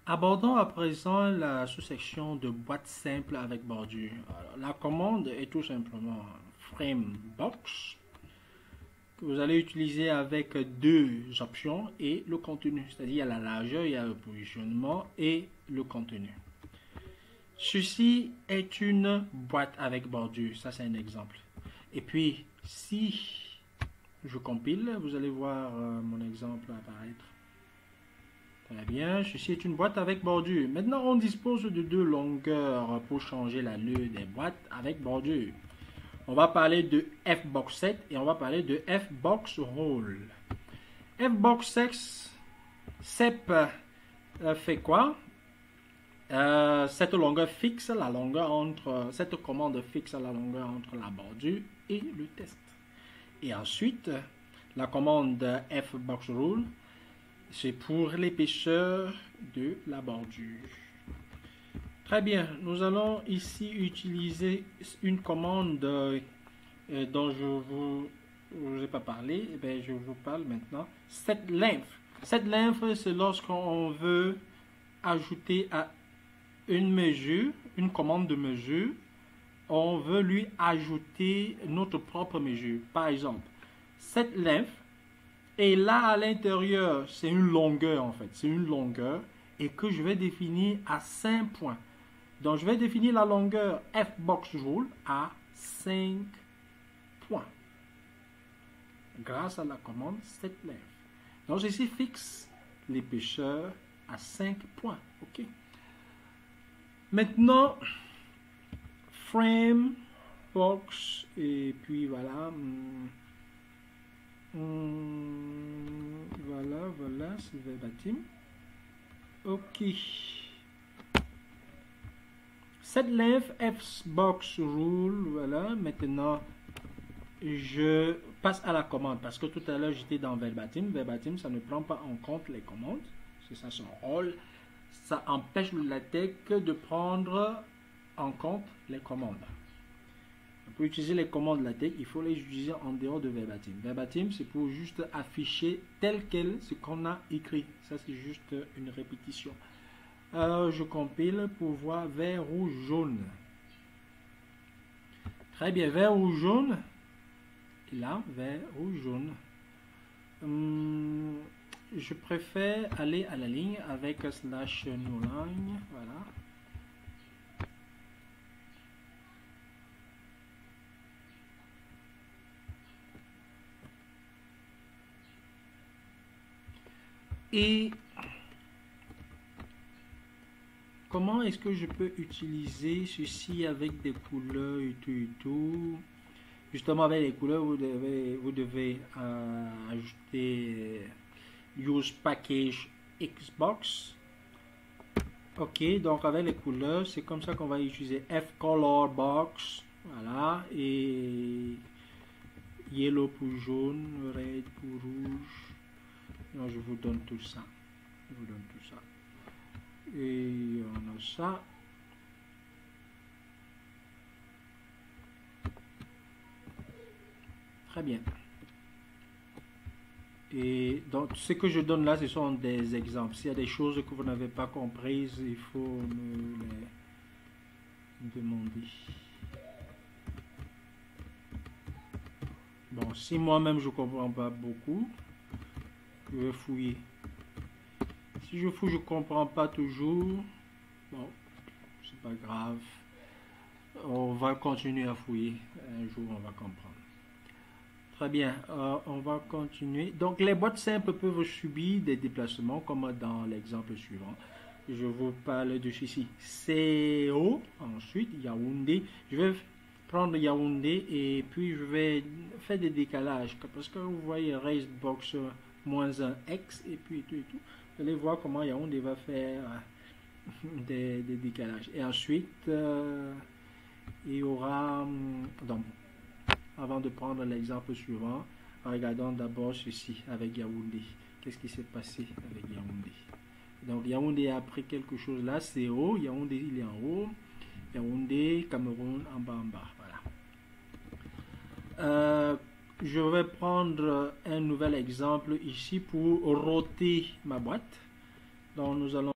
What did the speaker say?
Abordons à présent la sous-section de boîte simple avec bordure. Alors, la commande est tout simplement Framebox que vous allez utiliser avec deux options et le contenu, c'est-à-dire il y a la largeur, il y a le positionnement et le contenu. Ceci est une boîte avec bordure, ça c'est un exemple. Et puis si je compile, vous allez voir mon exemple apparaître. Très bien, ceci est une boîte avec bordure. Maintenant, on dispose de deux longueurs pour changer l'allure des boîtes avec bordure. On va parler de F-Box 7 et on va parler de F-Box Roll. F-Box 6, CEP fait quoi? Cette longueur fixe la longueur entre, cette commande fixe la longueur entre la bordure et le test. Et ensuite, la commande F-Box Roll, c'est pour l'épaisseur de la bordure. Très bien, nous allons ici utiliser une commande dont je vous ai pas parlé. Eh bien, je vous parle maintenant. Set length. Set length, c'est lorsqu'on veut ajouter à une mesure, une commande de mesure, on veut lui ajouter notre propre mesure. Par exemple, set length. Et là, à l'intérieur, c'est une longueur en fait. C'est une longueur et que je vais définir à 5 points. Donc, je vais définir la longueur F-Box Roll à 5 points. Grâce à la commande setLength. Donc, ceci fixe l'épaisseur à 5 points. OK. Maintenant, frame, box, et puis voilà. Voilà, c'est verbatim. Ok. setLength F-Box Rule, voilà. Maintenant, je passe à la commande parce que tout à l'heure j'étais dans verbatim. Verbatim, ça ne prend pas en compte les commandes. C'est ça son rôle. Ça empêche le LaTeX de prendre en compte les commandes. Pour utiliser les commandes LaTeX, il faut les utiliser en dehors de verbatim. Verbatim, c'est pour juste afficher tel quel ce qu'on a écrit. Ça, c'est juste une répétition. Alors, je compile pour voir vert, rouge, jaune. Très bien, vert, rouge, jaune. Et là, vert, rouge, jaune. Je préfère aller à la ligne avec slash newline. Voilà. Et comment est-ce que je peux utiliser ceci avec des couleurs et tout. Justement, avec les couleurs, vous devez ajouter Use Package Xbox. Ok, donc avec les couleurs, c'est comme ça qu'on va utiliser F-Color Box. Voilà, et Yellow pour jaune, Red pour rouge. Donc, je vous donne tout ça. Je vous donne tout ça. Et on a ça. Très bien. Et donc, ce que je donne là, ce sont des exemples. S'il y a des choses que vous n'avez pas comprises, il faut me les demander. Bon, si moi-même je ne comprends pas beaucoup, je vais fouiller. Si je fouille, je ne comprends pas toujours. Bon, c'est pas grave. On va continuer à fouiller. Un jour, on va comprendre. Très bien, on va continuer. Donc, les boîtes simples peuvent subir des déplacements, comme dans l'exemple suivant. Je vous parle de ceci. CO, ensuite Yaoundé. Je vais prendre Yaoundé et puis je vais faire des décalages. Parce que vous voyez, raised box -1x et puis tout et tout. Vous allez voir comment Yaoundé va faire des décalages. Et ensuite, il y aura... donc, avant de prendre l'exemple suivant, regardons d'abord ceci avec Yaoundé. Qu'est-ce qui s'est passé avec Yaoundé? Donc Yaoundé a pris quelque chose là, c'est haut. Yaoundé il est en haut. Yaoundé, Cameroun en bas en bas. Voilà. Je vais prendre un nouvel exemple ici pour roter ma boîte. Donc nous allons